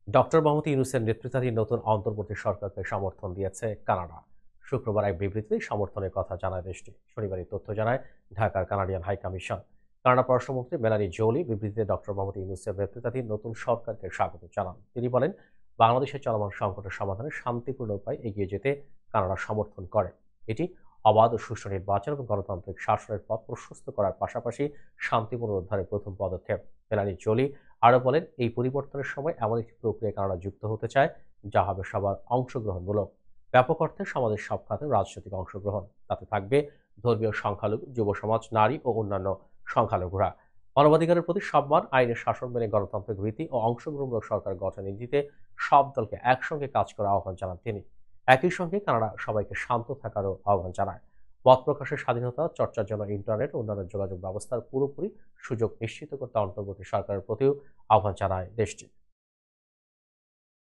Doctor Mohammad ইউনূসের নেতৃত্বাধীন নতুন অন্তর্বর্তী সরকারকে সমর্থন দিয়েছে কানাডা। শুক্রবার এক বিবৃতিতে সমর্থনের কথা জানায় দেশটি। শনিবার এই তথ্য জানায় ঢাকার কানাডিয়ান হাইকমিশন। কানাডা পররাষ্ট্রমন্ত্রী মেলানি জোলি বিবৃতিতে ডক্টর মোহাম্মদ ইউনূসের নেতৃত্বাধীন নতুন সরকারকে স্বাগত জানান। তিনি বলেন, বাংলাদেশের চলমান সংকটের সমাধানে শান্তিপূর্ণ উপায়ে এগিয়ে যেতে কানাডা সমর্থন করে। এটি অবাধ ও সুষ্ঠু নির্বাচন এবং গণতান্ত্রিক শাসনের পথ প্রশস্ত করার পাশাপাশি শান্তি পুনরুদ্ধারের প্রথম পদক্ষেপ। মেলানি জোলি আরও বলেন, এই পরিবর্তনের সময় এমন একটি প্রক্রিয়ায় কানাডা যুক্ত হতে চায় যা হবে সবার অংশগ্রহণমূলক। ব্যাপক অর্থে সমাজের সব খাতে রাজনৈতিক অংশগ্রহণ। তাতে থাকবে ধর্মীয় সংখ্যালঘু, যুব সমাজ, নারী ও অন্যান্য সংখ্যালঘুরা। মানবাধিকারের প্রতি সম্মান, আইনের শাসন মেনে গণতান্ত্রিক রীতি ও অংশগ্রহণমূলক সরকার গঠনে নীতিতে সব দলকে একসঙ্গে কাজ করার আহ্বান জানান তিনি। একই সঙ্গে কানাডা সবাইকে শান্ত থাকারও আহ্বান জানায়। মত প্রকাশের স্বাধীনতা, চর্চার জন্য ইন্টারনেট ও অন্যান্য যোগাযোগ ব্যবস্থার পুরোপুরি সুযোগ নিশ্চিত করতে অন্তর্বর্তী সরকারের প্রতিও আহ্বান জানায় দেশটি।